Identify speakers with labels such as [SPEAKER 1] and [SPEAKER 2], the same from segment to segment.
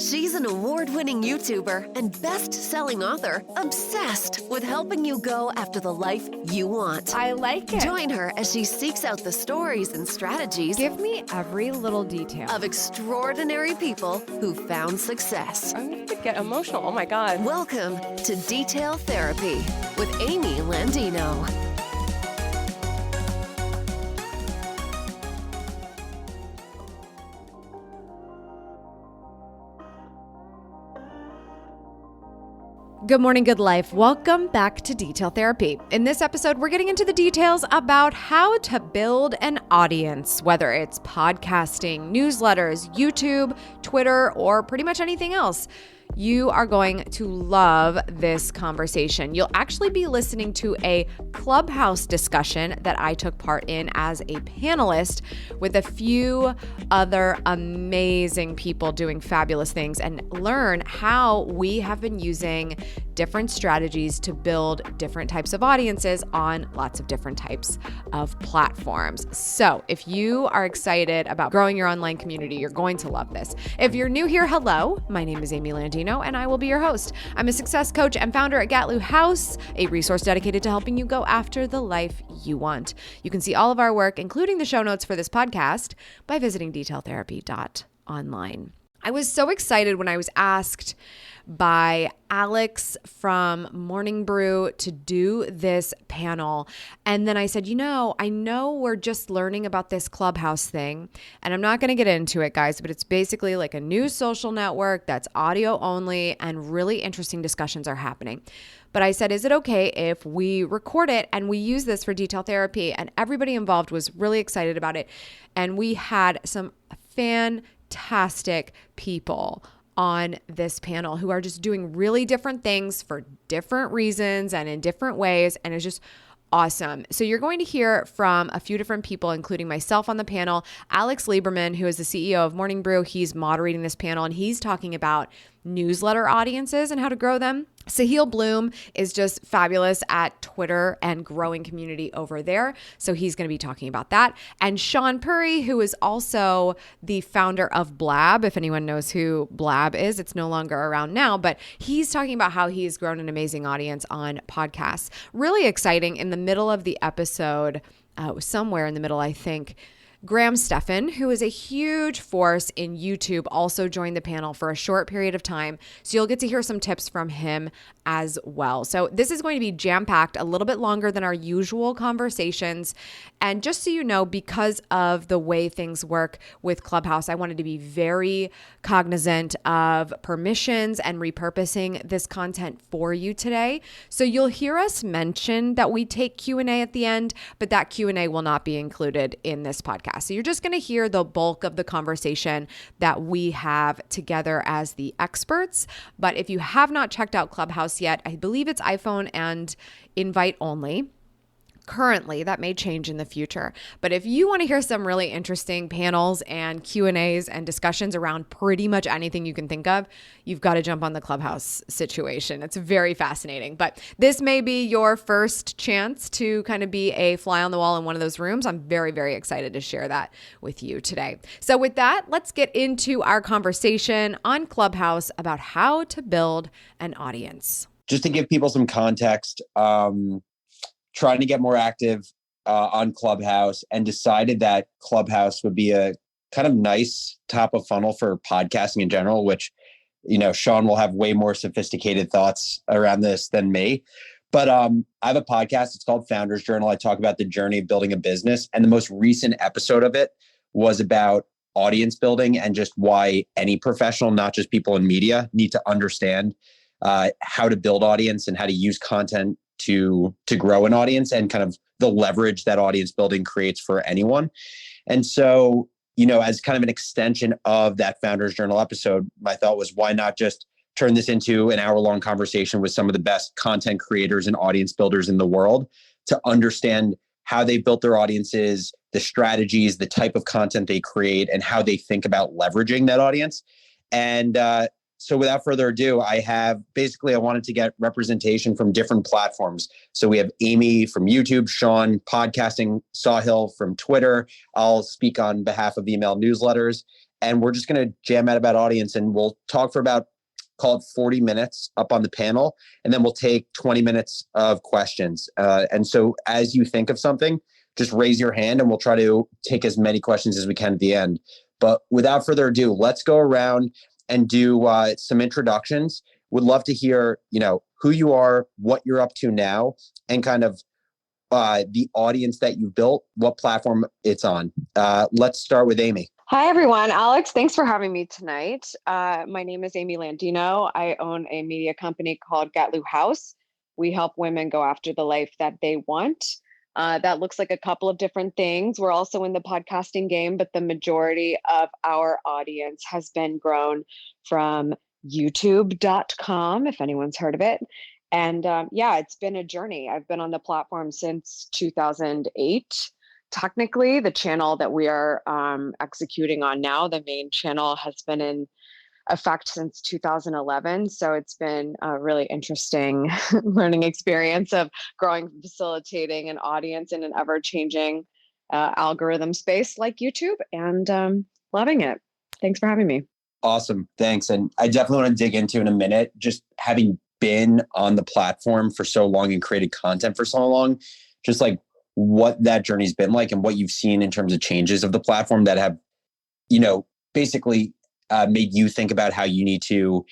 [SPEAKER 1] She's an award-winning YouTuber and best-selling author obsessed with helping you go after the life you want.
[SPEAKER 2] I like it.
[SPEAKER 1] Join her as she seeks out the stories and strategies.
[SPEAKER 2] Give me every little detail.
[SPEAKER 1] Of extraordinary people who found success.
[SPEAKER 2] I'm going to get emotional. Oh my God.
[SPEAKER 1] Welcome to Detail Therapy with Amy Landino.
[SPEAKER 2] Good morning, good life. Welcome back to Detail Therapy. In this episode, we're getting into the details about how to build an audience, whether it's podcasting, newsletters, YouTube, Twitter, or pretty much anything else. You are going to love this conversation. You'll actually be listening to a Clubhouse discussion that I took part in as a panelist with a few other amazing people doing fabulous things, and learn how we have been using different strategies to build different types of audiences on lots of different types of platforms. So if you are excited about growing your online community, you're going to love this. If you're new here, hello, my name is Amy Landino, and I will be your host. I'm a success coach and founder at Gatlu House, a resource dedicated to helping you go after the life you want. You can see all of our work, including the show notes for this podcast, by visiting detailtherapy.online. I was so excited when I was asked by Alex from Morning Brew to do this panel. And then I said, I know we're just learning about this Clubhouse thing, and I'm not going to get into it, guys, but it's basically like a new social network that's audio only, and really interesting discussions are happening. But I said, is it okay if we record it and we use this for detail therapy? And everybody involved was really excited about it. And we had some fantastic people on this panel who are just doing really different things for different reasons and in different ways. And it's just awesome. So you're going to hear from a few different people, including myself on the panel. Alex Lieberman, who is the CEO of Morning Brew, he's moderating this panel, and he's talking about newsletter audiences and how to grow them. Sahil Bloom is just fabulous at Twitter and growing community over there. So he's going to be talking about that. And Sean Puri, who is also the founder of Blab. If anyone knows who Blab is, it's no longer around now, but he's talking about how he's grown an amazing audience on podcasts. Really exciting. In the middle of the episode, somewhere in the middle, I think, Graham Stephan, who is a huge force in YouTube, also joined the panel for a short period of time. So you'll get to hear some tips from him as well. So this is going to be jam-packed, a little bit longer than our usual conversations. And just so you know, because of the way things work with Clubhouse, I wanted to be very cognizant of permissions and repurposing this content for you today. So you'll hear us mention that we take Q&A at the end, but that Q&A will not be included in this podcast. So you're just going to hear the bulk of the conversation that we have together as the experts. But if you have not checked out Clubhouse yet, I believe it's iPhone and invite only. Currently, that may change in the future. But if you want to hear some really interesting panels and Q&As and discussions around pretty much anything you can think of, you've got to jump on the Clubhouse situation. It's very fascinating. But this may be your first chance to kind of be a fly on the wall in one of those rooms. I'm very, very excited to share that with you today. So with that, let's get into our conversation on Clubhouse about how to build an audience.
[SPEAKER 3] Just to give people some context, trying to get more active on Clubhouse, and decided that Clubhouse would be a kind of nice top of funnel for podcasting in general, which, Sean will have way more sophisticated thoughts around this than me. But I have a podcast. It's called Founders Journal. I talk about the journey of building a business. And the most recent episode of it was about audience building and just why any professional, not just people in media, need to understand how to build audience and how to use content to grow an audience, and kind of the leverage that audience building creates for anyone. And so, as kind of an extension of that Founders Journal episode, my thought was, why not just turn this into an hour-long conversation with some of the best content creators and audience builders in the world to understand how they built their audiences, the strategies, the type of content they create, and how they think about leveraging that audience. And so without further ado, I wanted to get representation from different platforms. So we have Amy from YouTube, Sean podcasting, Sahil from Twitter. I'll speak on behalf of email newsletters. and we're just going to jam out about audience, and we'll talk for about, call it 40 minutes up on the panel, and then we'll take 20 minutes of questions. And so as you think of something, just raise your hand and we'll try to take as many questions as we can at the end. But without further ado, let's go around and do some introductions. Would love to hear, who you are, what you're up to now, and kind of the audience that you've built, what platform it's on. Let's start with Amy.
[SPEAKER 2] Hi, everyone. Alex, thanks for having me tonight. My name is Amy Landino. I own a media company called House. We help women go after the life that they want. That looks like a couple of different things. We're also in the podcasting game, but the majority of our audience has been grown from youtube.com, if anyone's heard of it. And it's been a journey. I've been on the platform since 2008. Technically, the channel that we are executing on now, the main channel, has been in effect since 2011. So it's been a really interesting learning experience of growing, facilitating an audience in an ever-changing algorithm space like YouTube, and loving it. Thanks for having me.
[SPEAKER 3] Awesome. Thanks. And I definitely want to dig into in a minute, just having been on the platform for so long and created content for so long, just like what that journey's been like and what you've seen in terms of changes of the platform that have, basically made you think about how you need to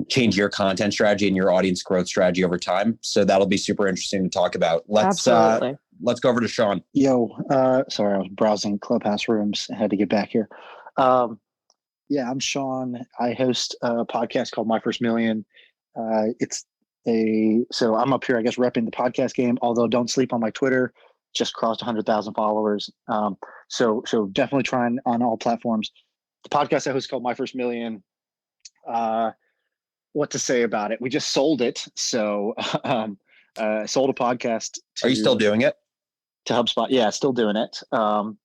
[SPEAKER 3] change your content strategy and your audience growth strategy over time. So that'll be super interesting to talk about. Let's go over to Sean.
[SPEAKER 4] Yo, sorry, I was browsing Clubhouse rooms. I had to get back here. I'm Sean. I host a podcast called My First Million. So I'm up here, I guess, repping the podcast game, although don't sleep on my Twitter, just crossed 100,000 followers. So definitely trying on all platforms. The podcast I host called My First Million. What to say about it? We just sold it. So sold a podcast.
[SPEAKER 3] Are you still doing it?
[SPEAKER 4] To HubSpot. Yeah, still doing it. So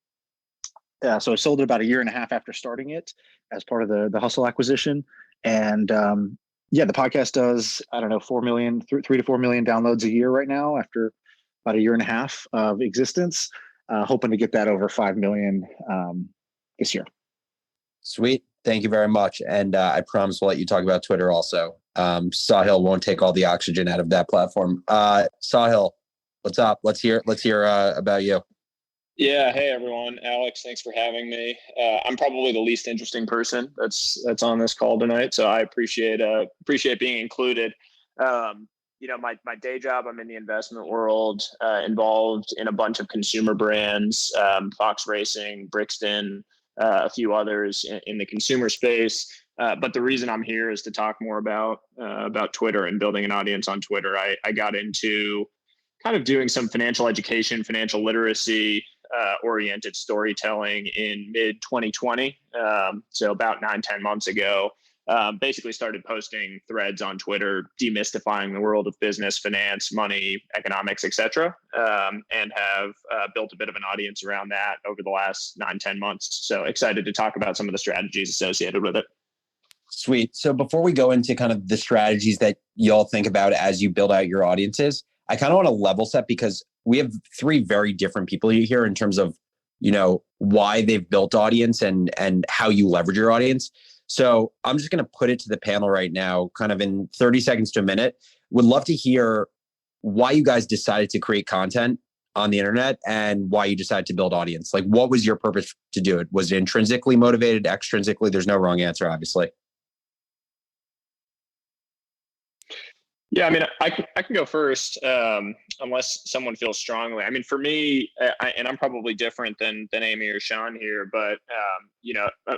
[SPEAKER 4] I sold it about a year and a half after starting it as part of the Hustle acquisition. And the podcast does, 3 to 4 million downloads a year right now after about a year and a half of existence. Hoping to get that over 5 million this year.
[SPEAKER 3] Sweet. Thank you very much. And I promise we'll let you talk about Twitter also. Sahil won't take all the oxygen out of that platform. Sahil, what's up? Let's hear about you.
[SPEAKER 5] Yeah. Hey, everyone. Alex, thanks for having me. I'm probably the least interesting person that's on this call tonight, so I appreciate being included. My day job, I'm in the investment world, involved in a bunch of consumer brands, Fox Racing, Brixton, a few others in the consumer space. But the reason I'm here is to talk more about Twitter and building an audience on Twitter. I got into kind of doing some financial education, financial literacy, oriented storytelling in mid 2020. So about 9-10 months ago, basically started posting threads on Twitter, demystifying the world of business, finance, money, economics, etc. And have built a bit of an audience around that over the last 9-10 months. So excited to talk about some of the strategies associated with it.
[SPEAKER 3] Sweet. So before we go into kind of the strategies that y'all think about as you build out your audiences, I kind of want to level set because we have 3 very different people here in terms of, why they've built audience and how you leverage your audience. So I'm just going to put it to the panel right now, kind of in 30 seconds to a minute. Would love to hear why you guys decided to create content on the internet and why you decided to build audience. Like, what was your purpose to do it? Was it intrinsically motivated, extrinsically? There's no wrong answer, obviously.
[SPEAKER 5] Yeah, I can go first, unless someone feels strongly. For me, and I'm probably different than Amy or Sean here, but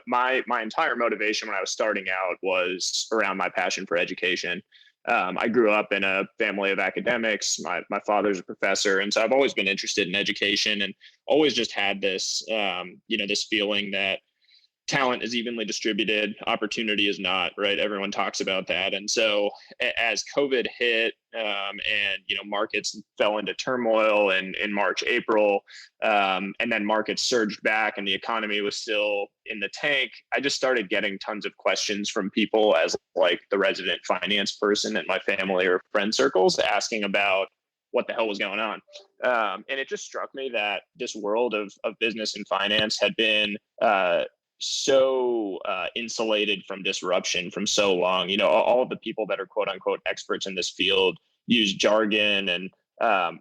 [SPEAKER 5] my entire motivation when I was starting out was around my passion for education. I grew up in a family of academics. My father's a professor, and so I've always been interested in education, and always just had this this feeling that talent is evenly distributed, opportunity is not, right? Everyone talks about that. And so as COVID hit, and markets fell into turmoil in March, April, and then markets surged back and the economy was still in the tank, I just started getting tons of questions from people as like the resident finance person in my family or friend circles asking about what the hell was going on. And it just struck me that this world of business and finance had been so insulated from disruption from so long. All of the people that are quote unquote experts in this field use jargon and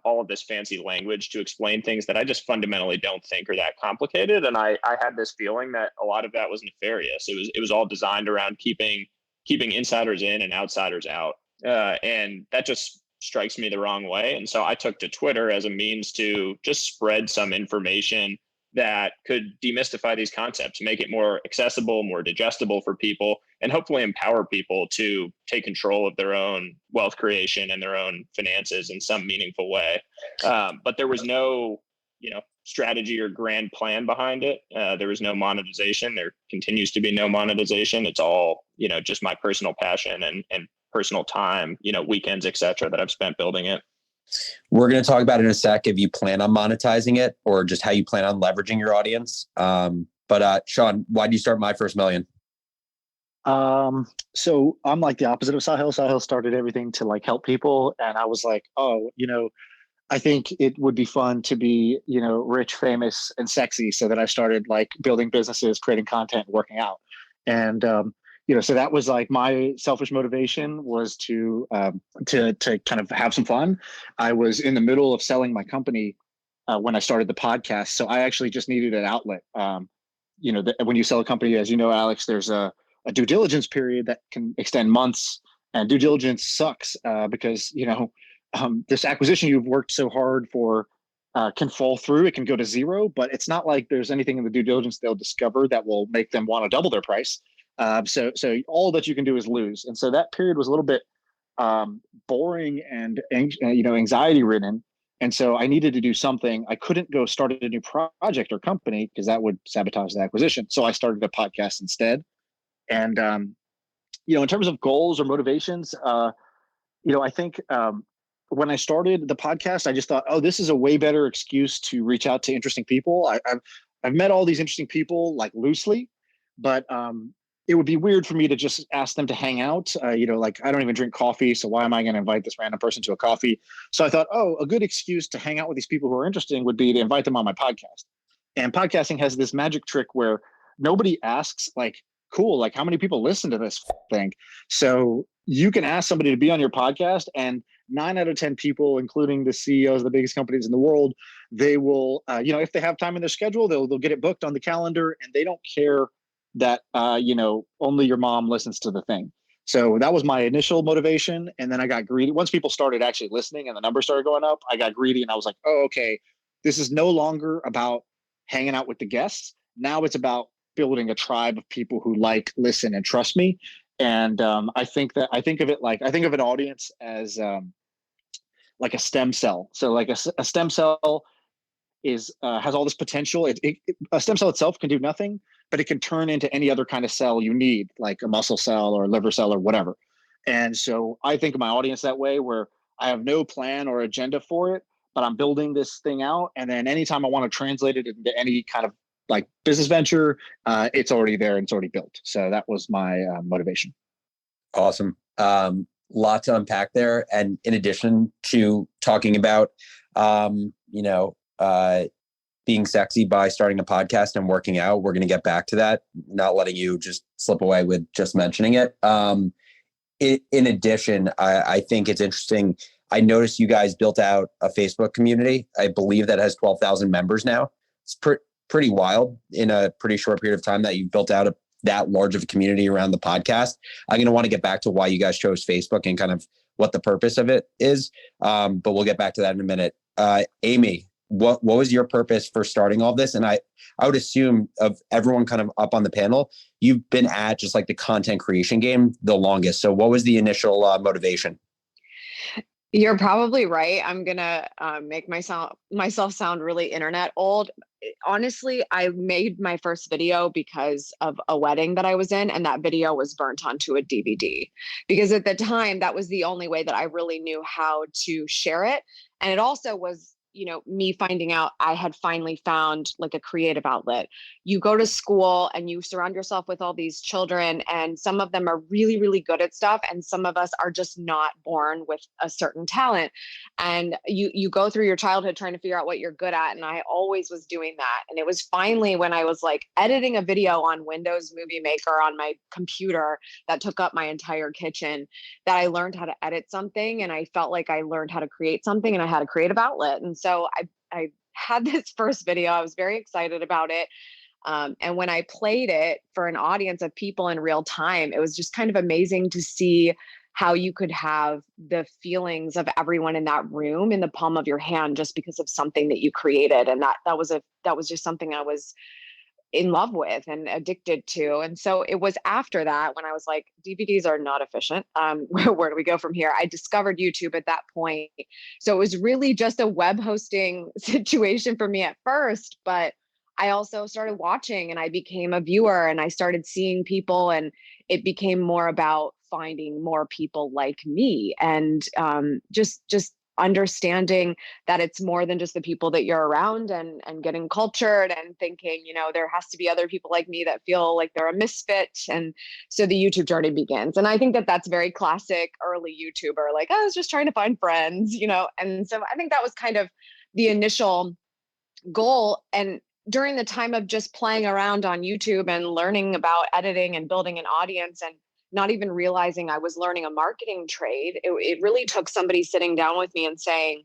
[SPEAKER 5] all of this fancy language to explain things that I just fundamentally don't think are that complicated. And I had this feeling that a lot of that was nefarious. It was all designed around keeping insiders in and outsiders out. And that just strikes me the wrong way. And so I took to Twitter as a means to just spread some information that could demystify these concepts, make it more accessible, more digestible for people, and hopefully empower people to take control of their own wealth creation and their own finances in some meaningful way. But there was no, strategy or grand plan behind it. There was no monetization. There continues to be no monetization. It's all, just my personal passion and personal time, weekends, et cetera, that I've spent building it.
[SPEAKER 3] We're going to talk about it in a sec if you plan on monetizing it or just how you plan on leveraging your audience. But Sean, why did you start My First Million?
[SPEAKER 4] So I'm like the opposite of Sahil. Sahil started everything to like help people. And I was like, I think it would be fun to be, rich, famous, and sexy. So that I started like building businesses, creating content, working out. And, so that was like my selfish motivation was to kind of have some fun. I was in the middle of selling my company when I started the podcast. So I actually just needed an outlet. When you sell a company, as you know, Alex, there's a due diligence period that can extend months, and due diligence sucks because, this acquisition you've worked so hard for can fall through. It can go to zero, but it's not like there's anything in the due diligence they'll discover that will make them want to double their price. So all that you can do is lose. And so that period was a little bit boring and anxiety ridden. And so I needed to do something. I couldn't go start a new project or company because that would sabotage the acquisition. So I started a podcast instead. And in terms of goals or motivations, I think when I started the podcast, I just thought, oh, this is a way better excuse to reach out to interesting people. I've met all these interesting people like loosely, but it would be weird for me to just ask them to hang out. Like I don't even drink coffee. So why am I going to invite this random person to a coffee? So I thought, a good excuse to hang out with these people who are interesting would be to invite them on my podcast. And podcasting has this magic trick where nobody asks like, cool, like how many people listen to this thing? So you can ask somebody to be on your podcast and 9 out of 10 people, including the CEOs of the biggest companies in the world, they will, if they have time in their schedule, they'll get it booked on the calendar, and they don't care that, only your mom listens to the thing. So that was my initial motivation. And then I got greedy. Once people started actually listening and the numbers started going up, I got greedy and I was like, oh, okay, this is no longer about hanging out with the guests. Now it's about building a tribe of people who like, listen, and trust me. And I think of an audience as like a stem cell. So like a stem cell is has all this potential. A stem cell itself can do nothing, but it can turn into any other kind of cell you need, like a muscle cell or a liver cell or whatever. And so I think of my audience that way, where I have no plan or agenda for it, but I'm building this thing out. And then anytime I want to translate it into any kind of like business venture, it's already there and it's already built. So that was my motivation.
[SPEAKER 3] Awesome. Lot to unpack there. And in addition to talking about, being sexy by starting a podcast and working out, we're going to get back to that, not letting you just slip away with just mentioning it. In addition, I think it's interesting. I noticed you guys built out a Facebook community. I believe that has 12,000 members now. It's pretty wild in a pretty short period of time that you built out that large of a community around the podcast. I'm going to want to get back to why you guys chose Facebook and kind of what the purpose of it is. But we'll get back to that in a minute. Amy, what was your purpose for starting all this? And I would assume of everyone kind of up on the panel, you've been at just like the content creation game the longest. So what was the initial motivation?
[SPEAKER 2] You're probably right. I'm going to make myself sound really internet old. Honestly, I made my first video because of a wedding that I was in, and that video was burnt onto a DVD because at the time that was the only way that I really knew how to share it. And it also was me finding out I had finally found like a creative outlet. You go to school and you surround yourself with all these children, and some of them are really, really good at stuff. And some of us are just not born with a certain talent. And you go through your childhood trying to figure out what you're good at. And I always was doing that. And it was finally when I was like editing a video on Windows Movie Maker on my computer that took up my entire kitchen that I learned how to edit something. And I felt like I learned how to create something, and I had a creative outlet. And so I had this first video. I was very excited about it. And when I played it for an audience of people in real time, it was just kind of amazing to see how you could have the feelings of everyone in that room in the palm of your hand just because of something that you created. And that was just something I was in love with and addicted to. And so it was after that when I was like, DVDs are not efficient. Where do we go from here? I discovered YouTube at that point. So it was really just a web hosting situation for me at first, but I also started watching and I became a viewer and I started seeing people, and it became more about finding more people like me and just understanding that it's more than just the people that you're around, and getting cultured and thinking, there has to be other people like me that feel like they're a misfit. And so the YouTube journey begins. And I think that that's very classic early YouTuber, like, I was just trying to find friends, and so I think that was kind of the initial goal. And during the time of just playing around on YouTube and learning about editing and building an audience and not even realizing I was learning a marketing trade, it really took somebody sitting down with me and saying,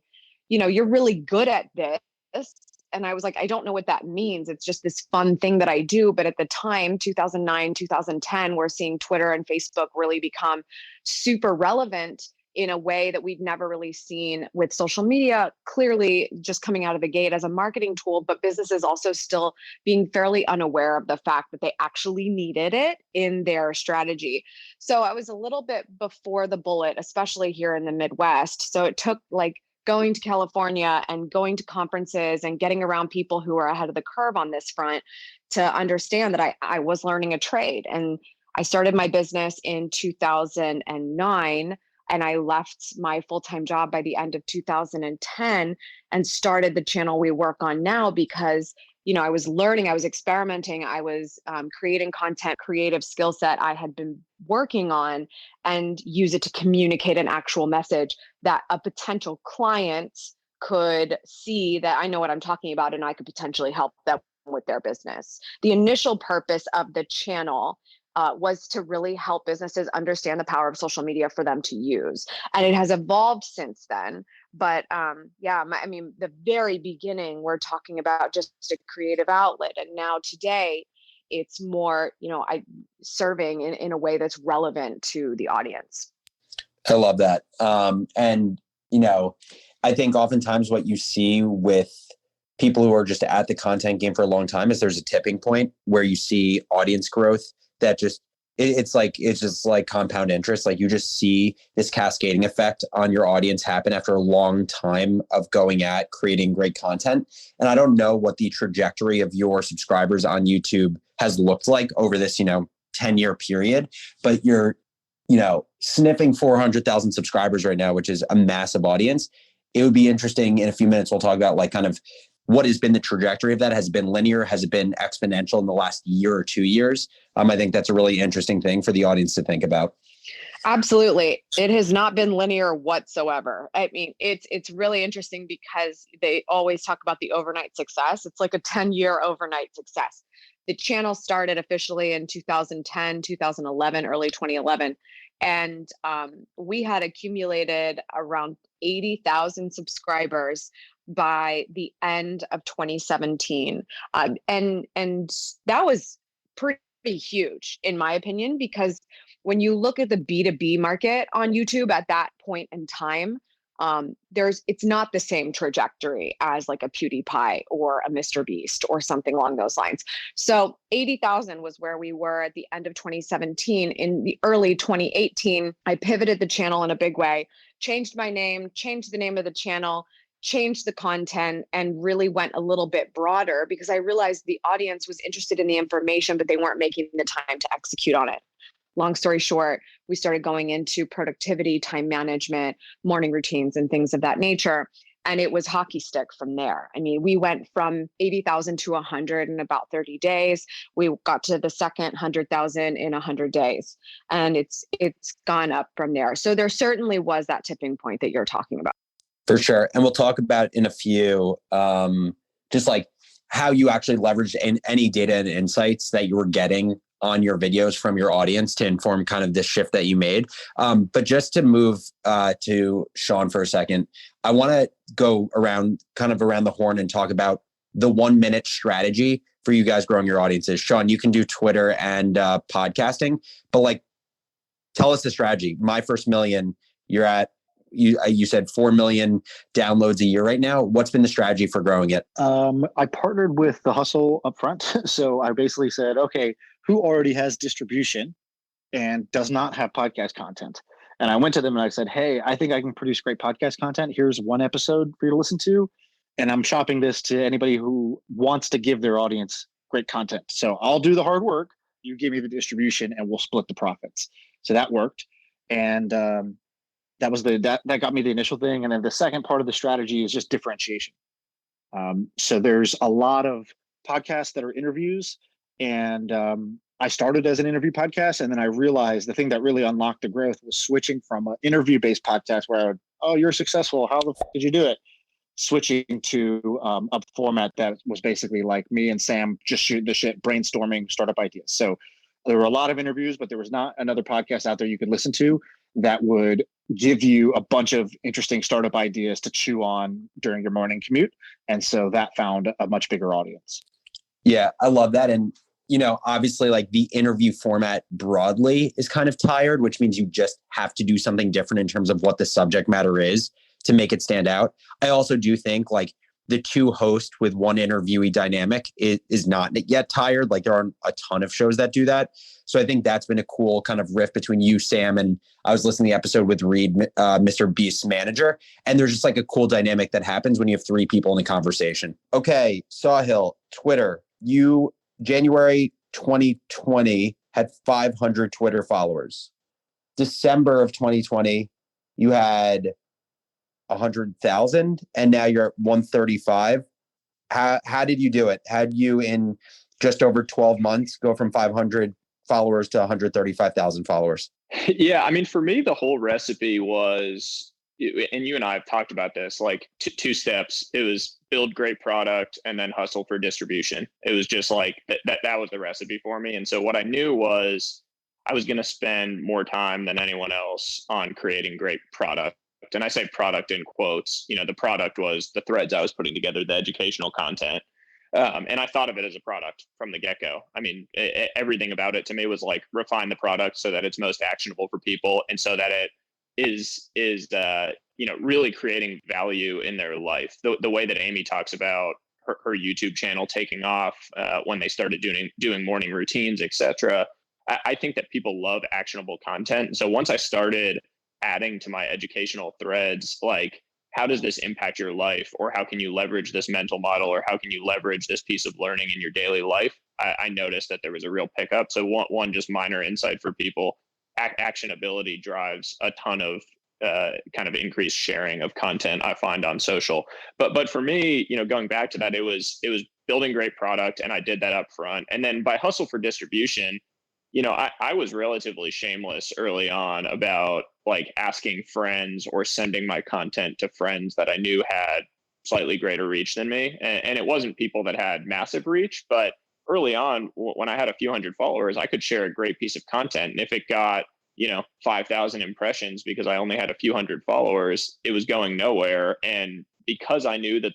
[SPEAKER 2] you're really good at this. And I was like, I don't know what that means. It's just this fun thing that I do. But at the time, 2009, 2010, we're seeing Twitter and Facebook really become super relevant in a way that we've never really seen, with social media clearly just coming out of the gate as a marketing tool, but businesses also still being fairly unaware of the fact that they actually needed it in their strategy. So I was a little bit before the bullet, especially here in the Midwest. So it took like going to California and going to conferences and getting around people who are ahead of the curve on this front to understand that I was learning a trade. And I started my business in 2009. And I left my full-time job by the end of 2010 and started the channel we work on now because, I was learning, I was experimenting, I was creating content, creative skill set I had been working on, and use it to communicate an actual message that a potential client could see that I know what I'm talking about and I could potentially help them with their business. The initial purpose of the channel was to really help businesses understand the power of social media for them to use. And it has evolved since then. But the very beginning, we're talking about just a creative outlet. And now today, it's more, I serving in a way that's relevant to the audience.
[SPEAKER 3] I love that. I think oftentimes what you see with people who are just at the content game for a long time is there's a tipping point where you see audience growth that just it's just like compound interest. Like you just see this cascading effect on your audience happen after a long time of going at creating great content. And I don't know what the trajectory of your subscribers on YouTube has looked like over this, 10-year period, but you're, sniffing 400,000 subscribers right now, which is a massive audience. It would be interesting in a few minutes. We'll talk about like kind of what has been the trajectory of that. Has it been linear? Has it been exponential in the last year or 2 years? I think that's a really interesting thing for the audience to think about.
[SPEAKER 2] Absolutely. It has not been linear whatsoever. I mean, it's really interesting because they always talk about the overnight success. It's like a 10-year overnight success. The channel started officially in 2010, 2011, early 2011. And we had accumulated around 80,000 subscribers by the end of 2017. And that was pretty huge, in my opinion, because when you look at the B2B market on YouTube at that point in time, it's not the same trajectory as like a PewDiePie or a Mr. Beast or something along those lines. So 80,000 was where we were at the end of 2017. In the early 2018, I pivoted the channel in a big way, changed my name, changed the name of the channel, changed the content, and really went a little bit broader because I realized the audience was interested in the information, but they weren't making the time to execute on it. Long story short, we started going into productivity, time management, morning routines, and things of that nature.
[SPEAKER 6] And it was hockey stick from there. I mean, we went from 80,000 to 100 in about 30 days. We got to the second 100,000 in 100 days. And it's gone up from there. So there certainly was that tipping point that you're talking about.
[SPEAKER 3] For sure. And we'll talk about in a few, just like how you actually leveraged any data and insights that you were getting on your videos from your audience to inform kind of this shift that you made. But just to move to Sean for a second, I want to go around the horn and talk about the 1 minute strategy for you guys growing your audiences. Sean, you can do Twitter and podcasting, but like, tell us the strategy. My First Million, you said 4 million downloads a year right now. What's been the strategy for growing it?
[SPEAKER 4] I partnered with The Hustle up front. So I basically said, okay, who already has distribution and does not have podcast content? And I went to them and I said, hey, I think I can produce great podcast content. Here's one episode for you to listen to. And I'm shopping this to anybody who wants to give their audience great content. So I'll do the hard work. You give me the distribution and we'll split the profits. So that worked. And that was that got me the initial thing. And then the second part of the strategy is just differentiation. So there's a lot of podcasts that are interviews. And I started as an interview podcast. And then I realized the thing that really unlocked the growth was switching from an interview-based podcast where I would, oh, you're successful. How the fuck did you do it? Switching to a format that was basically like me and Sam just shooting the shit, brainstorming startup ideas. So there were a lot of interviews, but there was not another podcast out there you could listen to that would give you a bunch of interesting startup ideas to chew on during your morning commute. And so that found a much bigger audience.
[SPEAKER 3] Yeah, I love that. And, obviously like the interview format broadly is kind of tired, which means you just have to do something different in terms of what the subject matter is to make it stand out. I also do think like the two host with one interviewee dynamic is not yet tired. Like there are a ton of shows that do that. So I think that's been a cool kind of riff between you, Sam, and I was listening to the episode with Reed, Mr. Beast's manager. And there's just like a cool dynamic that happens when you have three people in a conversation. Okay, Sawhill, Twitter, you, January 2020, had 500 Twitter followers. December of 2020, you had 100,000 and now you're at 135. How did you do it? Had you in just over 12 months go from 500 followers to 135,000 followers?
[SPEAKER 5] Yeah, I mean, for me, the whole recipe was, and you and I have talked about this, like two steps. It was build great product and then hustle for distribution. It was just like that was the recipe for me. And so what I knew was I was going to spend more time than anyone else on creating great product. And I say product in quotes. The product was the threads I was putting together, the educational content. And I thought of it as a product from the get-go. I mean, everything about it to me was like refine the product so that it's most actionable for people and so that it is really creating value in their life. The way that Amy talks about her YouTube channel taking off when they started doing morning routines, etc. I think that people love actionable content. And so once I started adding to my educational threads, like, how does this impact your life? Or how can you leverage this mental model? Or how can you leverage this piece of learning in your daily life? I noticed that there was a real pickup. So one just minor insight for people, actionability drives a ton of kind of increased sharing of content I find on social. But for me, going back to that, it was building great product, and I did that up front. And then by hustle for distribution, I was relatively shameless early on about like asking friends or sending my content to friends that I knew had slightly greater reach than me. And it wasn't people that had massive reach, but early on, when I had a few hundred followers, I could share a great piece of content. And if it got, 5,000 impressions because I only had a few hundred followers, it was going nowhere. And because I knew that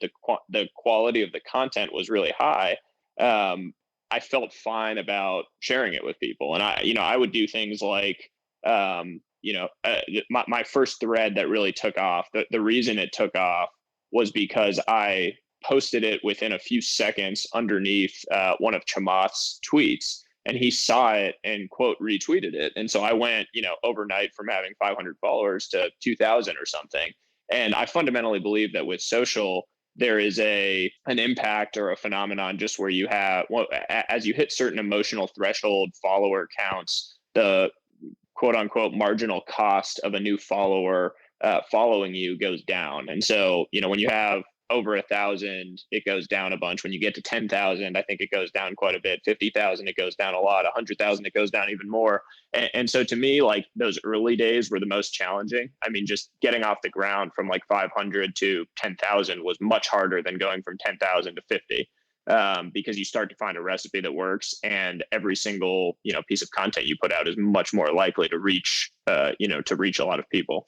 [SPEAKER 5] the quality of the content was really high, I felt fine about sharing it with people. And I would do things like, my first thread that really took off, the reason it took off was because I posted it within a few seconds underneath one of Chamath's tweets, and he saw it and quote retweeted it. And so I went, overnight from having 500 followers to 2,000 or something. And I fundamentally believe that with social, there is an impact or a phenomenon just where you have, as you hit certain emotional threshold follower counts, the quote unquote marginal cost of a new follower following you goes down. And so, when you have over 1,000, it goes down a bunch. When you get to 10,000, I think it goes down quite a bit. 50,000, it goes down a lot. 100,000, it goes down even more. And so to me, like, those early days were the most challenging. I mean, just getting off the ground from like 500 to 10,000 was much harder than going from 10,000 to 50. Because you start to find a recipe that works, and every single piece of content you put out is much more likely to reach a lot of people.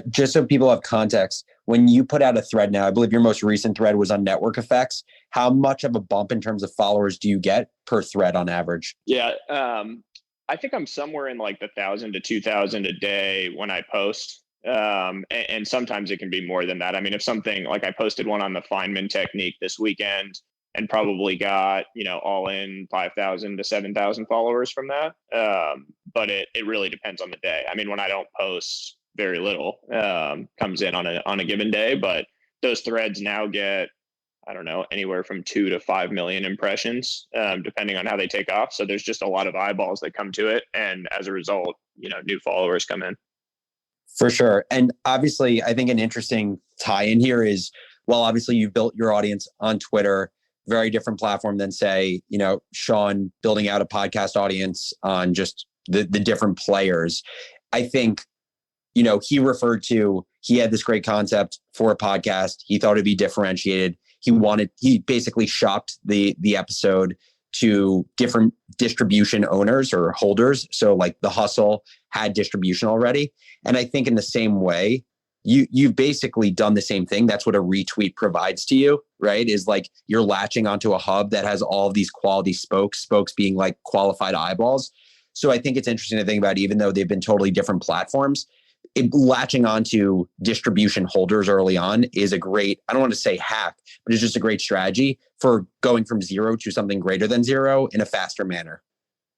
[SPEAKER 3] Just so people have context, when you put out a thread now, I believe your most recent thread was on network effects. How much of a bump in terms of followers do you get per thread on average?
[SPEAKER 5] Yeah, I think I'm somewhere in like the 1,000 to 2,000 a day when I post. And sometimes it can be more than that. I mean, if something like I posted one on the Feynman technique this weekend and probably got, all in 5,000 to 7,000 followers from that. But it really depends on the day. I mean, when I don't post, very little comes in on a given day, but those threads now get, I don't know, anywhere from 2 to 5 million impressions, depending on how they take off. So there's just a lot of eyeballs that come to it. And as a result, new followers come in.
[SPEAKER 3] For sure. And obviously, I think an interesting tie-in here is, well, obviously you've built your audience on Twitter, very different platform than, say, Sean building out a podcast audience on just the different players. I think, he had this great concept for a podcast. He thought it'd be differentiated. He basically shopped the episode to different distribution owners or holders. So like The Hustle had distribution already. And I think in the same way, you've basically done the same thing. That's what a retweet provides to you, right? Is like you're latching onto a hub that has all of these quality spokes being like qualified eyeballs. So I think it's interesting to think about, even though they've been totally different platforms, latching onto distribution holders early on is a great, I don't want to say hack, but it's just a great strategy for going from zero to something greater than zero in a faster manner.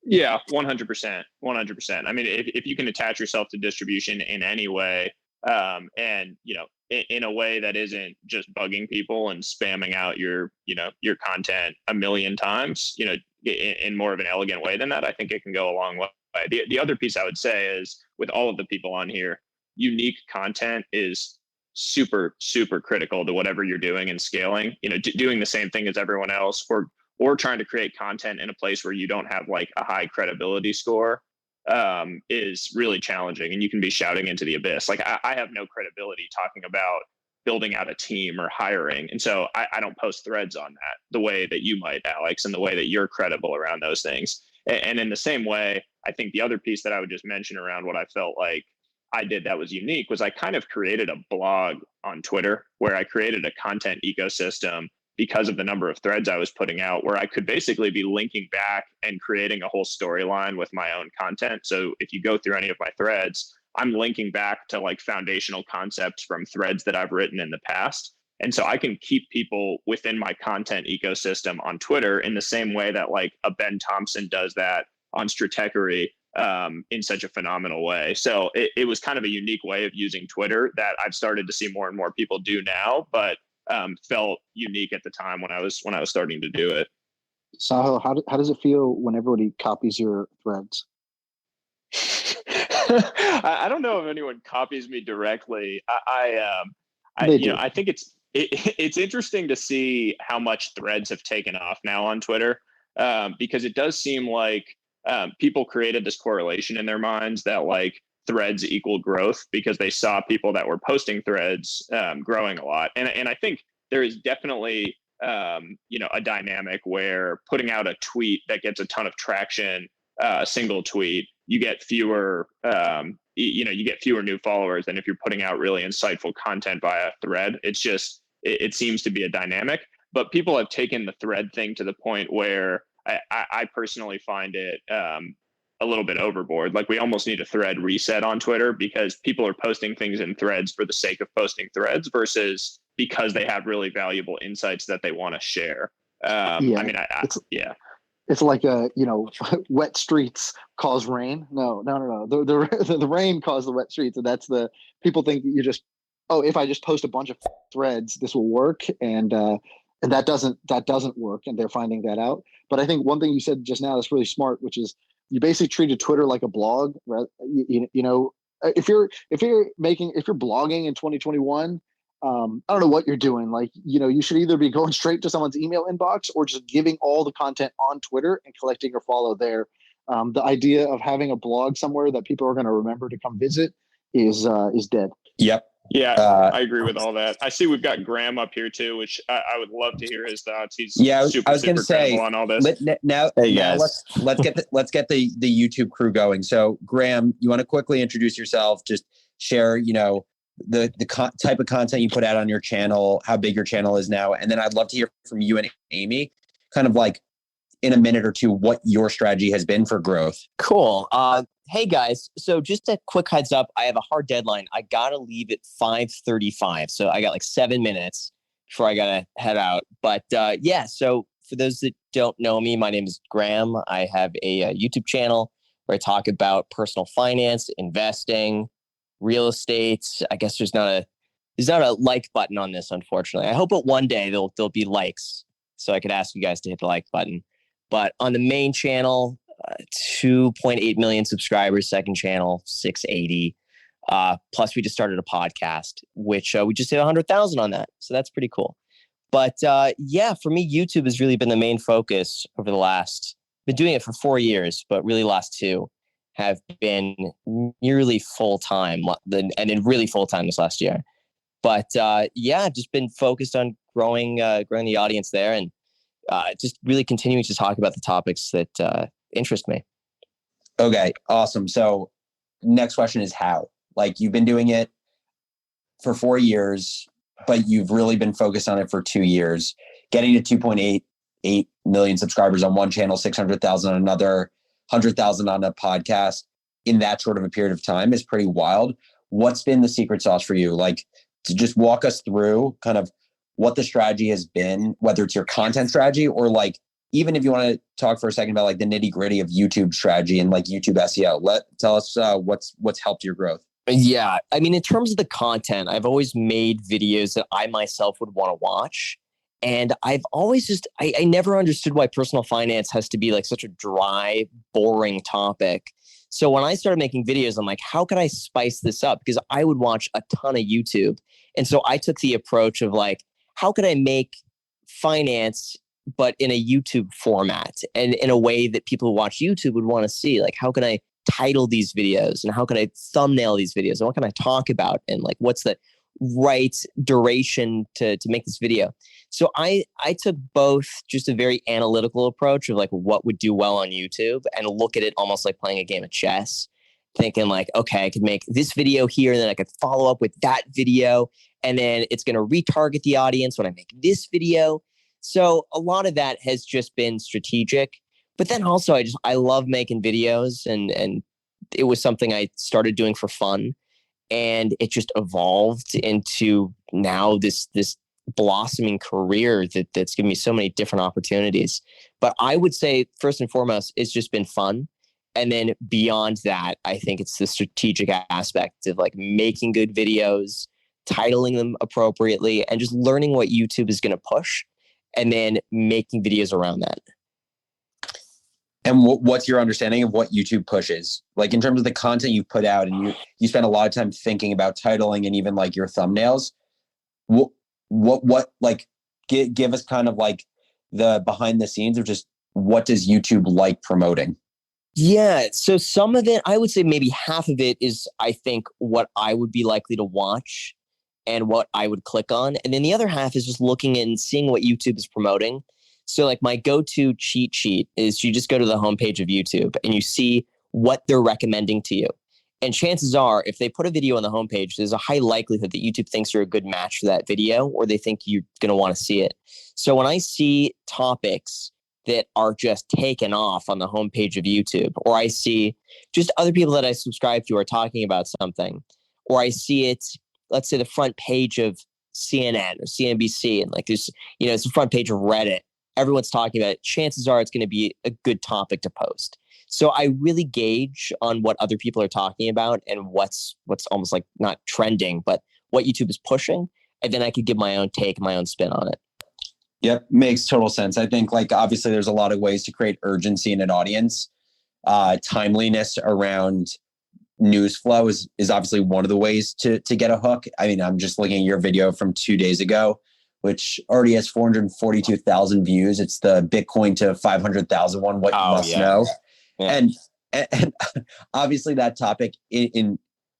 [SPEAKER 5] Yeah, 100%. 100%. I mean, if you can attach yourself to distribution in any way, and, in a way that isn't just bugging people and spamming out your content a million times, in more of an elegant way than that, I think it can go a long way. The other piece I would say is, with all of the people on here, unique content is super, super critical to whatever you're doing and scaling. Doing the same thing as everyone else, or trying to create content in a place where you don't have like a high credibility score, is really challenging, and you can be shouting into the abyss. Like I have no credibility talking about building out a team or hiring, and so I don't post threads on that the way that you might, Alex, and the way that you're credible around those things. And in the same way, I think the other piece that I would just mention around what I felt like I did that was unique was I kind of created a blog on Twitter where I created a content ecosystem because of the number of threads I was putting out, where I could basically be linking back and creating a whole storyline with my own content. So if you go through any of my threads, I'm linking back to like foundational concepts from threads that I've written in the past. And so I can keep people within my content ecosystem on Twitter in the same way that like a Ben Thompson does that on Stratechery, in such a phenomenal way. So it was kind of a unique way of using Twitter that I've started to see more and more people do now, but felt unique at the time when I was starting to do it.
[SPEAKER 4] Sahil, how does it feel when everybody copies your threads?
[SPEAKER 5] I don't know if anyone copies me directly. I think it's interesting to see how much threads have taken off now on Twitter, because it does seem like people created this correlation in their minds that like threads equal growth because they saw people that were posting threads growing a lot. And I think there is definitely a dynamic where putting out a tweet that gets a ton of traction, a single tweet, you get fewer new followers than if you're putting out really insightful content via thread. It's just, it seems to be a dynamic, but people have taken the thread thing to the point where I personally find it a little bit overboard. Like we almost need a thread reset on Twitter because people are posting things in threads for the sake of posting threads versus because they have really valuable insights that they want to share.
[SPEAKER 4] It's like wet streets cause rain. No. The rain caused the wet streets, and that's the people think that you just, if I just post a bunch of threads, this will work, and that doesn't work, and they're finding that out. But I think one thing you said just now that's really smart, which is you basically treated Twitter like a blog, right? if you're blogging in 2021, I don't know what you're doing. Like, you should either be going straight to someone's email inbox or just giving all the content on Twitter and collecting your follow there. The idea of having a blog somewhere that people are going to remember to come visit is dead.
[SPEAKER 3] Yep.
[SPEAKER 5] Yeah, I agree with all that. I see we've got Graham up here too, which I would love to hear his thoughts. He's
[SPEAKER 3] I was going to say
[SPEAKER 5] credible on all this.
[SPEAKER 3] Now let's get the YouTube crew going. So Graham, you want to quickly introduce yourself? Just share, the type of content you put out on your channel, how big your channel is now, and then I'd love to hear from you and Amy, kind of like in a minute or two, what your strategy has been for growth.
[SPEAKER 7] Cool. Hey guys, so just a quick heads up, I have a hard deadline. I gotta leave at 5:35, so I got like 7 minutes before I gotta head out. But so for those that don't know me, my name is Graham. I have a YouTube channel where I talk about personal finance, investing, real estate. I guess there's not a like button on this, unfortunately. I hope that one day there'll be likes, so I could ask you guys to hit the like button. But on the main channel, 2.8 million subscribers, second channel, 680. Plus we just started a podcast, which we just hit 100,000 on that. So that's pretty cool. But for me, YouTube has really been the main focus over been doing it for 4 years, but really last 2 have been nearly full-time and then really full-time this last year. But just been focused on growing the audience there and just really continuing to talk about the topics that interest me.
[SPEAKER 3] Okay, awesome. So next question is how? Like, you've been doing it for 4 years, but you've really been focused on it for 2 years, getting to 2.88 million subscribers on one channel, 600,000 on another, 100,000 on a podcast in that short of a period of time is pretty wild. What's been the secret sauce for you? Like, to just walk us through kind of what the strategy has been, whether it's your content strategy or like, even if you want to talk for a second about like the nitty gritty of YouTube strategy and like YouTube SEO, tell us what's helped your growth.
[SPEAKER 7] Yeah. I mean, in terms of the content, I've always made videos that I myself would want to watch. And I've always I never understood why personal finance has to be like such a dry, boring topic. So when I started making videos, I'm like, how can I spice this up? Because I would watch a ton of YouTube. And so I took the approach of like, how could I make finance, but in a YouTube format and in a way that people who watch YouTube would want to see? Like, how can I title these videos and how can I thumbnail these videos and what can I talk about and like what's the right duration to make this video? So I took both just a very analytical approach of like what would do well on YouTube and look at it almost like playing a game of chess, thinking like, okay, I could make this video here and then I could follow up with that video and then it's going to retarget the audience when I make this video. So a lot of that has just been strategic. But then also I love making videos and it was something I started doing for fun. And it just evolved into now this blossoming career that's given me so many different opportunities. But I would say first and foremost, it's just been fun. And then beyond that, I think it's the strategic aspect of like making good videos, titling them appropriately, and just learning what YouTube is going to push and then making videos around that.
[SPEAKER 3] And what's your understanding of what YouTube pushes? Like in terms of the content you put out and you spend a lot of time thinking about titling and even like your thumbnails. What like give us kind of like the behind the scenes of just what does YouTube like promoting?
[SPEAKER 7] Yeah. So some of it, I would say maybe half of it is, I think, what I would be likely to watch and what I would click on. And then the other half is just looking and seeing what YouTube is promoting. So like my go-to cheat sheet is you just go to the homepage of YouTube and you see what they're recommending to you. And chances are, if they put a video on the homepage, there's a high likelihood that YouTube thinks you're a good match for that video, or they think you're going to want to see it. So when I see topics that are just taken off on the homepage of YouTube, or I see just other people that I subscribe to are talking about something, or I see it, let's say the front page of CNN or CNBC, and like there's, it's the front page of Reddit, everyone's talking about it, chances are it's going to be a good topic to post. So I really gauge on what other people are talking about and what's almost like not trending, but what YouTube is pushing. And then I could give my own take, my own spin on it.
[SPEAKER 3] Yep. Makes total sense. I think like, obviously there's a lot of ways to create urgency in an audience, timeliness around news flow is obviously one of the ways to get a hook. I mean, I'm just looking at your video from 2 days ago, which already has 442,000 views. It's the Bitcoin to 500,000 one, what you must know. Yeah. And obviously that topic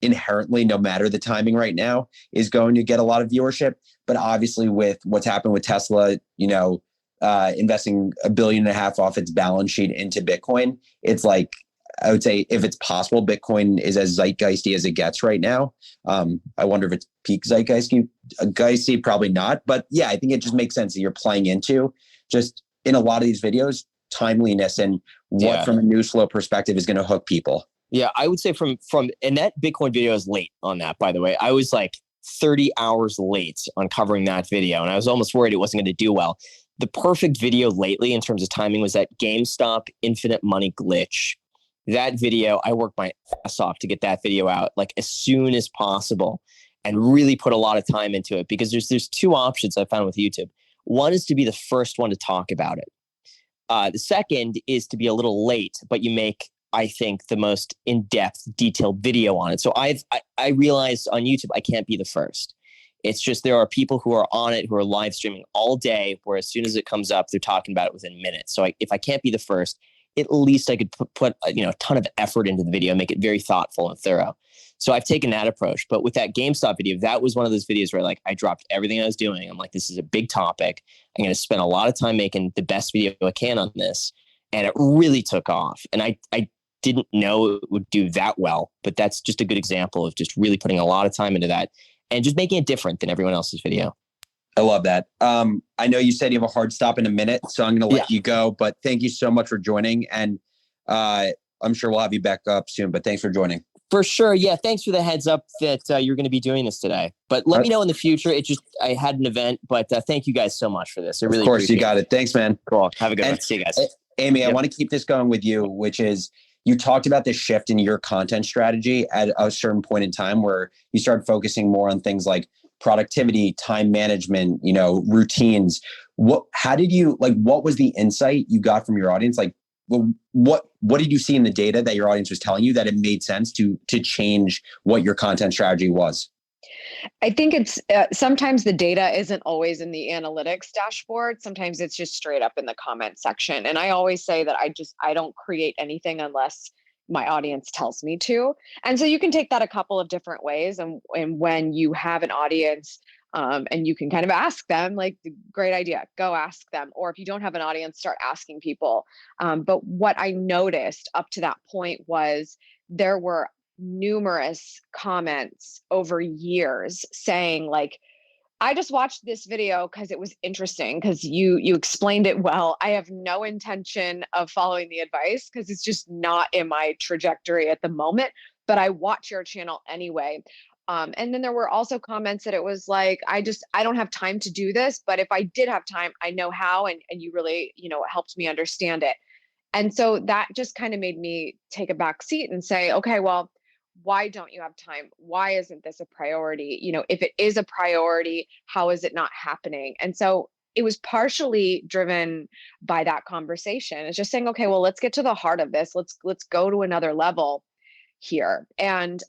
[SPEAKER 3] inherently, no matter the timing right now, is going to get a lot of viewership. But obviously with what's happened with Tesla, investing $1.5 billion off its balance sheet into Bitcoin, it's like, I would say if it's possible, Bitcoin is as zeitgeisty as it gets right now. I wonder if it's peak zeitgeisty, probably not. But yeah, I think it just makes sense that you're playing into just in a lot of these videos, timeliness and what from a news flow perspective is going to hook people.
[SPEAKER 7] Yeah, I would say from and that Bitcoin video is late on that, by the way. I was like 30 hours late on covering that video, and I was almost worried it wasn't going to do well. The perfect video lately in terms of timing was that GameStop infinite money glitch. That video, I worked my ass off to get that video out like as soon as possible and really put a lot of time into it, because there's two options I found with YouTube. One is to be the first one to talk about it. The second is to be a little late, but you make, I think, the most in-depth, detailed video on it. So I realized on YouTube, I can't be the first. It's just there are people who are on it, who are live streaming all day, where as soon as it comes up, they're talking about it within minutes. So if I can't be the first, at least I could put a ton of effort into the video, make it very thoughtful and thorough. So I've taken that approach. But with that GameStop video, that was one of those videos where I dropped everything I was doing. I'm like, this is a big topic. I'm going to spend a lot of time making the best video I can on this. And it really took off. And I didn't know it would do that well, but that's just a good example of just really putting a lot of time into that and just making it different than everyone else's video.
[SPEAKER 3] I love that. I know you said you have a hard stop in a minute, so I'm going to let you go, but thank you so much for joining. And I'm sure we'll have you back up soon, but thanks for joining.
[SPEAKER 7] For sure. Yeah. Thanks for the heads up that you're going to be doing this today, but let me know in the future. I had an event, but thank you guys so much for this. I really
[SPEAKER 3] Of course, you got it. Thanks, man.
[SPEAKER 7] Cool. Have a good one. See you guys.
[SPEAKER 3] Amy, I want to keep this going with you, which is, you talked about this shift in your content strategy at a certain point in time where you started focusing more on things like productivity, time management, routines. What was the insight you got from your audience? Like, what did you see in the data that your audience was telling you that it made sense to change what your content strategy was?
[SPEAKER 6] I think it's sometimes the data isn't always in the analytics dashboard. Sometimes it's just straight up in the comment section. And I always say that I don't create anything unless my audience tells me to. And so you can take that a couple of different ways. And when you have an audience and you can kind of ask them, like, great idea, go ask them. Or if you don't have an audience, start asking people. But what I noticed up to that point was there were numerous comments over years saying, like, I just watched this video because it was interesting, because you explained it well. I have no intention of following the advice because it's just not in my trajectory at the moment, but I watch your channel anyway. And then there were also comments that it was like, I don't have time to do this, but if I did have time, I know how, and you really, helped me understand it. And so that just kind of made me take a back seat and say, okay, well, why don't you have time? Why isn't this a priority? If it is a priority, how is it not happening? And so it was partially driven by that conversation. It's just saying, okay, well, let's get to the heart of this. Let's go to another level here. And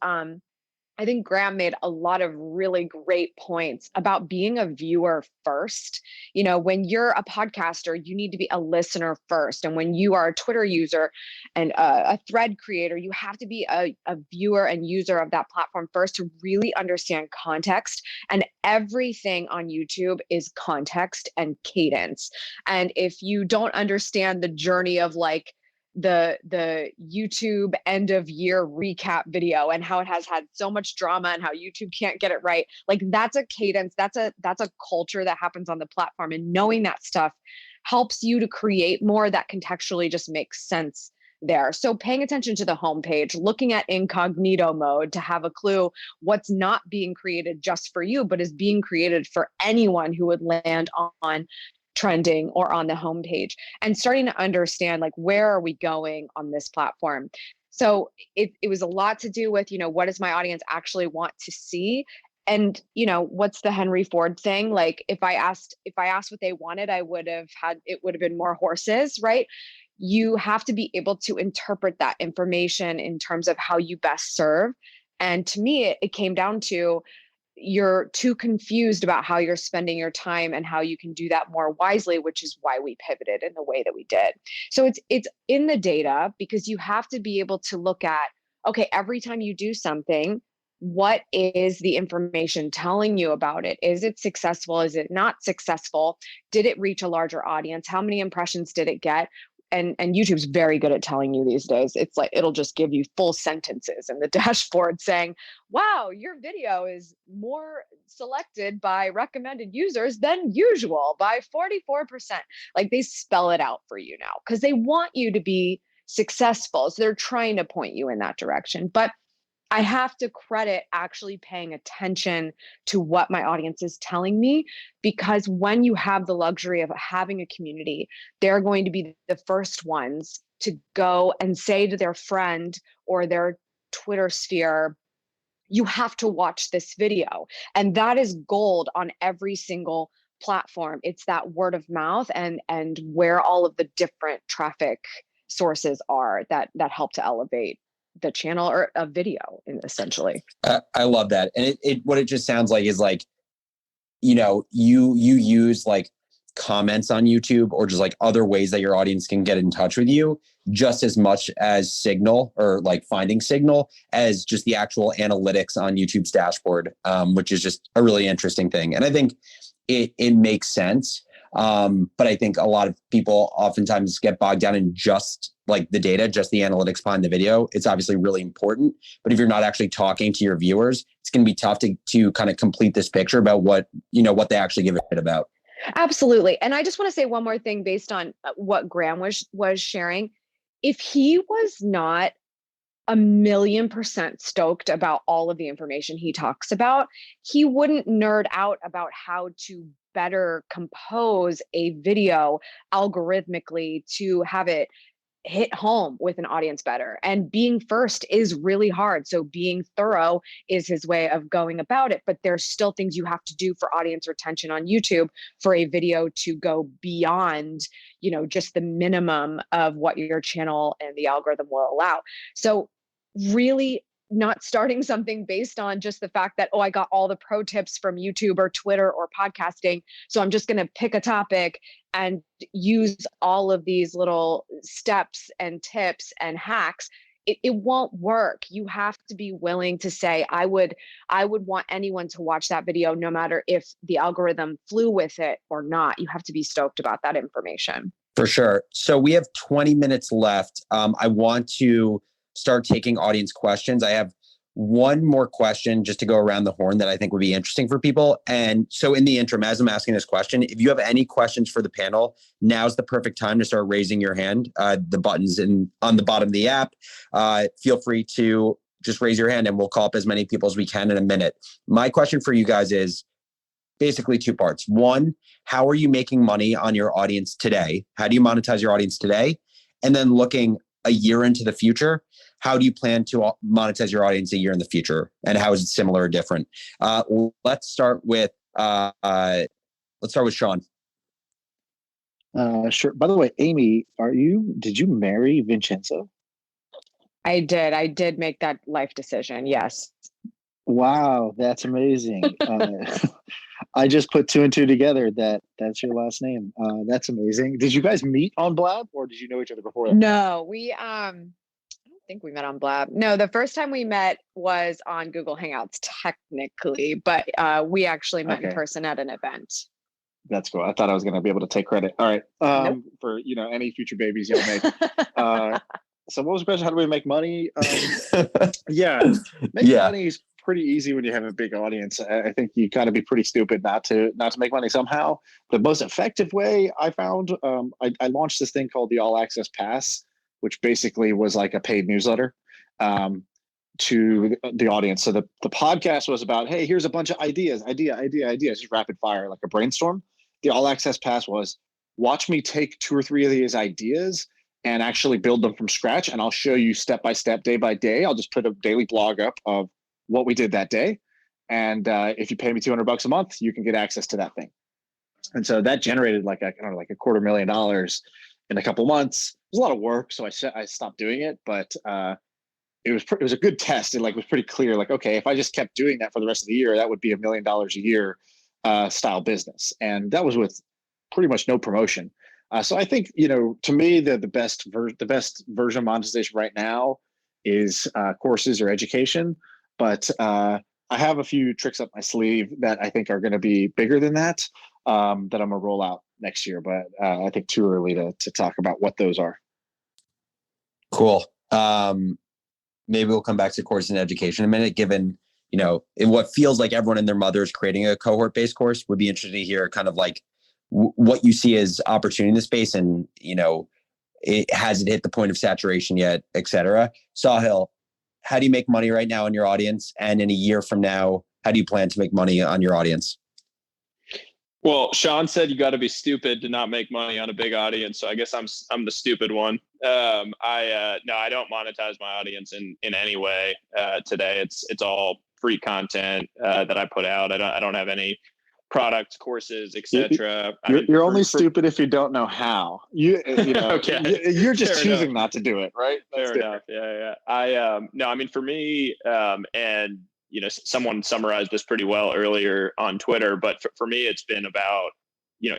[SPEAKER 6] I think Graham made a lot of really great points about being a viewer first. When you're a podcaster, you need to be a listener first. And when you are a Twitter user and a thread creator, you have to be a viewer and user of that platform first to really understand context. And everything on YouTube is context and cadence. And if you don't understand the journey of like the YouTube end of year recap video and how it has had so much drama and how YouTube can't get it right, like that's a cadence, that's a culture that happens on the platform, and knowing that stuff helps you to create more that contextually just makes sense there. So paying attention to the homepage, looking at incognito mode to have a clue what's not being created just for you, but is being created for anyone who would land on trending or on the homepage, and starting to understand, like, where are we going on this platform? So it was a lot to do with, what does my audience actually want to see? And, what's the Henry Ford thing? Like, if I asked what they wanted, it would have been more horses, right? you have to be able to interpret that information in terms of how you best serve. And to me, it came down to, you're too confused about how you're spending your time and how you can do that more wisely, which is why we pivoted in the way that we did. So it's in the data, because you have to be able to look at, okay, every time you do something, what is the information telling you about it? Is it successful? Is it not successful? Did it reach a larger audience? How many impressions did it get? And YouTube's very good at telling you these days. It's like, it'll just give you full sentences in the dashboard saying, wow, your video is more selected by recommended users than usual by 44%. Like, they spell it out for you now because they want you to be successful. So they're trying to point you in that direction. But I have to credit actually paying attention to what my audience is telling me, because when you have the luxury of having a community, they're going to be the first ones to go and say to their friend or their Twitter sphere, you have to watch this video. And that is gold on every single platform. It's that word of mouth and where all of the different traffic sources are that help to elevate the channel or a video, essentially.
[SPEAKER 3] I love that. And what it just sounds like is like, you use like comments on YouTube or just like other ways that your audience can get in touch with you just as much as signal or like finding signal as just the actual analytics on YouTube's dashboard, which is just a really interesting thing. And I think it makes sense. But I think a lot of people oftentimes get bogged down in just like the data, just the analytics behind the video. It's obviously really important, but if you're not actually talking to your viewers, it's going to be tough to kind of complete this picture about what they actually give a shit about.
[SPEAKER 6] Absolutely. And I just want to say one more thing based on what Graham was sharing. If he was not 1,000,000% stoked about all of the information he talks about, he wouldn't nerd out about how to better compose a video algorithmically to have it hit home with an audience better. And being first is really hard. So being thorough is his way of going about it. But there's still things you have to do for audience retention on YouTube for a video to go beyond, just the minimum of what your channel and the algorithm will allow. So really not starting something based on just the fact that, I got all the pro tips from YouTube or Twitter or podcasting, so I'm just going to pick a topic and use all of these little steps and tips and hacks. It won't work. You have to be willing to say, I would want anyone to watch that video, no matter if the algorithm flew with it or not. You have to be stoked about that information.
[SPEAKER 3] For sure. So we have 20 minutes left. I want to start taking audience questions. I have one more question just to go around the horn that I think would be interesting for people. And so in the interim, as I'm asking this question, if you have any questions for the panel, now's the perfect time to start raising your hand. The button's on the bottom of the app. Feel free to just raise your hand and we'll call up as many people as we can in a minute. My question for you guys is basically two parts. One, how are you making money on your audience today? How do you monetize your audience today? And then looking a year into the future, how do you plan to monetize your audience a year in the future? And how is it similar or different? Let's start with Sean.
[SPEAKER 4] Sure. By the way, Amy, did you marry Vincenzo?
[SPEAKER 6] I did make that life decision. Yes.
[SPEAKER 4] Wow, that's amazing. I just put two and two together that's your last name. That's amazing. Did you guys meet on Blab or did you know each other before that?
[SPEAKER 6] No, I don't think we met on Blab. No, the first time we met was on Google Hangouts technically, but we actually met in person at an event.
[SPEAKER 4] That's cool. I thought I was going to be able to take credit. All right.
[SPEAKER 6] Nope.
[SPEAKER 4] For any future babies you'll make. So what was the question? How do we make money? Making money is pretty easy when you have a big audience. I think you got to be pretty stupid not to make money somehow. The most effective way I found, I launched this thing called the All Access Pass, which basically was like a paid newsletter to the audience. So the podcast was about, hey, here's a bunch of ideas, just rapid fire, like a brainstorm. The All Access Pass was, watch me take 2 or 3 of these ideas and actually build them from scratch. And I'll show you step by step, day by day. I'll just put a daily blog up of what we did that day. And if you pay me $200 a month, you can get access to that thing. And so that generated like $250,000 in a couple months. was a lot of work, so I stopped doing it. But it was a good test. It was pretty clear. Like, okay, if I just kept doing that for the rest of the year, that would be $1 million a year style business, and that was with pretty much no promotion. So I think, to me, the best version of monetization right now is courses or education. But I have a few tricks up my sleeve that I think are going to be bigger than that I'm going to roll out next year. But I think too early to talk about what those are.
[SPEAKER 3] Cool. Maybe we'll come back to course and education in a minute, given, in what feels like everyone and their mother is creating a cohort-based course. Would be interesting to hear kind of like what you see as opportunity in the space, and, it hasn't hit the point of saturation yet, et cetera. Sahil, how do you make money right now on your audience? And in a year from now, how do you plan to make money on your audience?
[SPEAKER 5] Well, Sean said you got to be stupid to not make money on a big audience. So I guess I'm the stupid one. No, I don't monetize my audience in any way today. It's all free content that I put out. I don't have any products, courses, etc.
[SPEAKER 4] You're only stupid if you don't know how. Okay. You're just
[SPEAKER 5] Fair
[SPEAKER 4] choosing
[SPEAKER 5] enough.
[SPEAKER 4] not to do it, right?
[SPEAKER 5] Fair enough. Yeah. No, I mean, for me, and someone summarized this pretty well earlier on Twitter, but for me, it's been about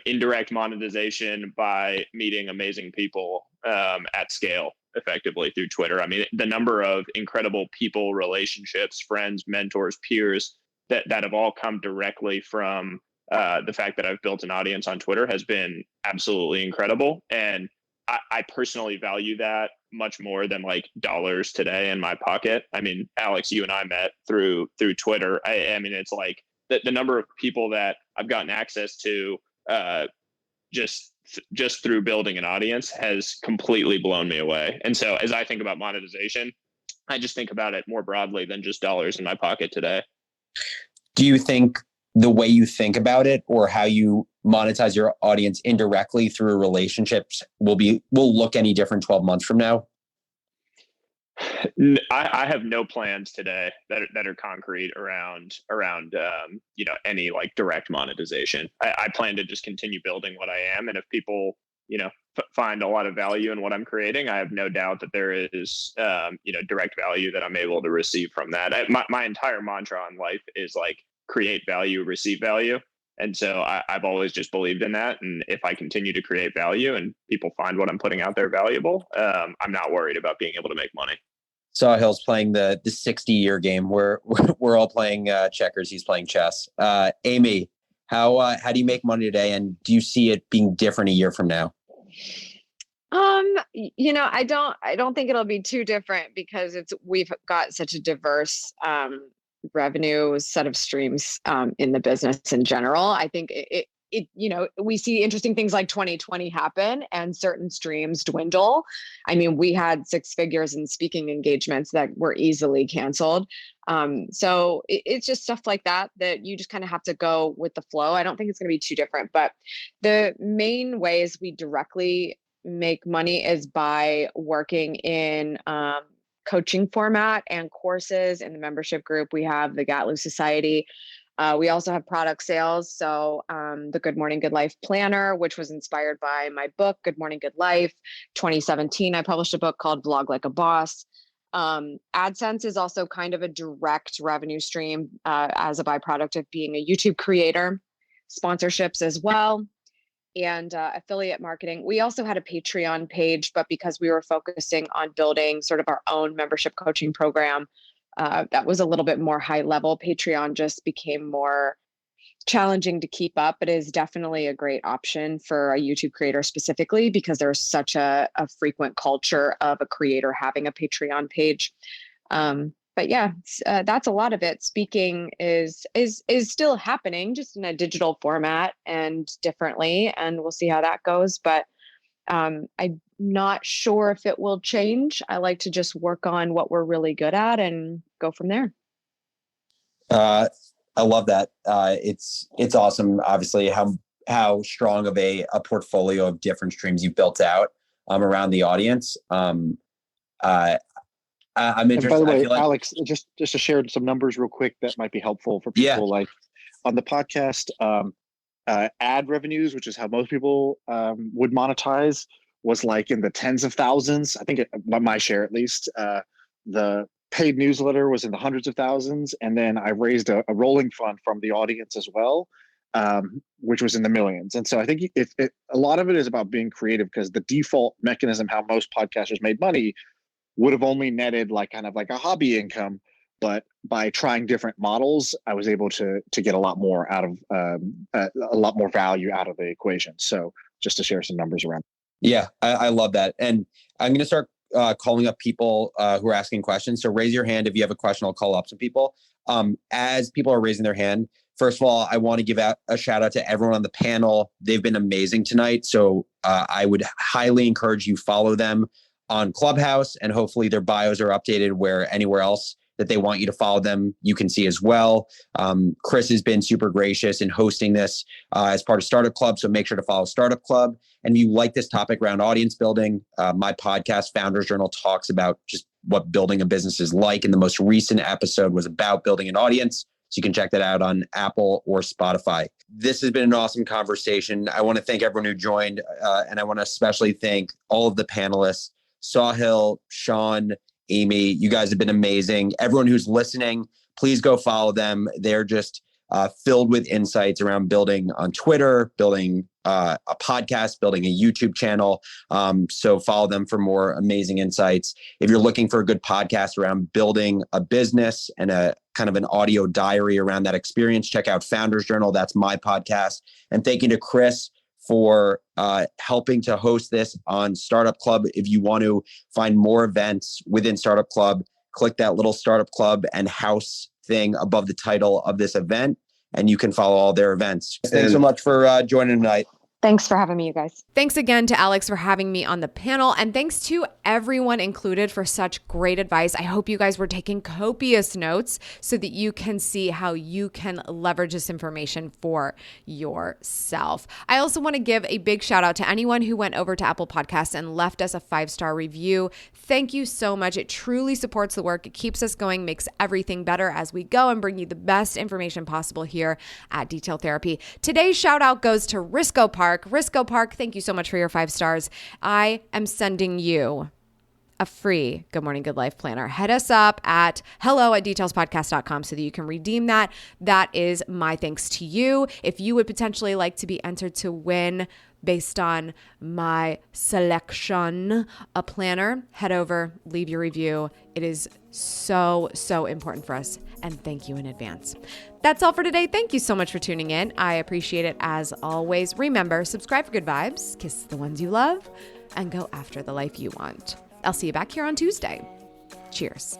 [SPEAKER 5] indirect monetization by meeting amazing people at scale effectively through Twitter. I mean, the number of incredible people, relationships, friends, mentors, peers that have all come directly from the fact that I've built an audience on Twitter has been absolutely incredible. And I personally value that much more than like dollars today in my pocket. I mean, Alex, you and I met through Twitter. I mean, it's like the number of people that I've gotten access to just through building an audience has completely blown me away. And so as I think about monetization, I just think about it more broadly than just dollars in my pocket today.
[SPEAKER 3] Do you think the way you think about it, or how you monetize your audience indirectly through relationships, will look any different 12 months from now?
[SPEAKER 5] I have no plans today that are concrete around any like direct monetization. I plan to just continue building what I am, and if people find a lot of value in what I'm creating, I have no doubt that there is direct value that I'm able to receive from that. My entire mantra in life is like create value, receive value. And so I've always just believed in that. And if I continue to create value and people find what I'm putting out there valuable, I'm not worried about being able to make money.
[SPEAKER 3] Sahil's playing the 60-year game. We're all playing checkers. He's playing chess. Amy, how do you make money today? And do you see it being different a year from now?
[SPEAKER 6] I don't think it'll be too different because we've got such a diverse revenue set of streams in the business in general. I think we see interesting things like 2020 happen and certain streams dwindle. I mean, we had 6 figures in speaking engagements that were easily canceled. So it's just stuff like that you just kind of have to go with the flow. I don't think it's going to be too different, but the main ways we directly make money is by working in coaching format and courses. In the membership group, we have the Gatlu Society. We also have product sales. So the Good Morning Good Life Planner, which was inspired by my book, Good Morning Good Life. 2017, I published a book called Blog Like a Boss. AdSense is also kind of a direct revenue stream as a byproduct of being a YouTube creator. Sponsorships as well. And affiliate marketing. We also had a Patreon page, but because we were focusing on building sort of our own membership coaching program, that was a little bit more high level. Patreon just became more challenging to keep up, but is definitely a great option for a YouTube creator specifically because there's such a frequent culture of a creator having a Patreon page. But yeah, that's a lot of it. Speaking is still happening, just in a digital format and differently, and we'll see how that goes. But I'm not sure if it will change. I like to just work on what we're really good at and go from there.
[SPEAKER 3] I love that. It's awesome, obviously, how strong of a portfolio of different streams you've built out around the audience. I'm interested.
[SPEAKER 4] And by the way, Alex, just to share some numbers real quick that might be helpful for people. Like on the podcast, ad revenues, which is how most people would monetize, was like in the tens of thousands. I think my share, at least. The paid newsletter was in the hundreds of thousands. And then I raised a rolling fund from the audience as well, which was in the millions. And so I think a lot of it is about being creative, because the default mechanism, how most podcasters made money, would have only netted like kind of like a hobby income. But by trying different models, I was able to get a lot more out of a lot more value out of the equation. So just to share some numbers around.
[SPEAKER 3] Yeah, I love that. And I'm going to start calling up people who are asking questions. So raise your hand if you have a question. I'll call up some people. As people are raising their hand, first of all, I want to give out a shout out to everyone on the panel. They've been amazing tonight. So I would highly encourage you follow them on Clubhouse, and hopefully their bios are updated where anywhere else that they want you to follow them, you can see as well. Chris has been super gracious in hosting this as part of Startup Club. So make sure to follow Startup Club. And if you like this topic around audience building, my podcast, Founders Journal, talks about just what building a business is like. And the most recent episode was about building an audience. So you can check that out on Apple or Spotify. This has been an awesome conversation. I want to thank everyone who joined. And I want to especially thank all of the panelists, Sahil, Sean, Amy. You guys have been amazing. Everyone who's listening, please go follow them. They're just filled with insights around building on Twitter, building a podcast, building a YouTube channel. So follow them for more amazing insights. If you're looking for a good podcast around building a business and a kind of an audio diary around that experience, check out Founders Journal. That's my podcast. And thank you to Chris for helping to host this on Startup Club. If you want to find more events within Startup Club, click that little Startup Club and house thing above the title of this event, and you can follow all their events. Thanks so much for joining tonight.
[SPEAKER 6] Thanks for having me, you guys.
[SPEAKER 2] Thanks again to Alex for having me on the panel. And thanks to everyone included for such great advice. I hope you guys were taking copious notes so that you can see how you can leverage this information for yourself. I also want to give a big shout out to anyone who went over to Apple Podcasts and left us a 5-star review. Thank you so much. It truly supports the work. It keeps us going, makes everything better as we go and bring you the best information possible here at Detail Therapy. Today's shout out goes to Risco Park. Risco Park, thank you so much for your 5 stars. I am sending you a free Good Morning Good Life planner. Head us up at hello@detailspodcast.com so that you can redeem that. That is my thanks to you. If you would potentially like to be entered to win based on my selection, a planner, head over, leave your review. It is so, so important for us. And thank you in advance. That's all for today. Thank you so much for tuning in. I appreciate it as always. Remember, subscribe for good vibes, kiss the ones you love, and go after the life you want. I'll see you back here on Tuesday. Cheers.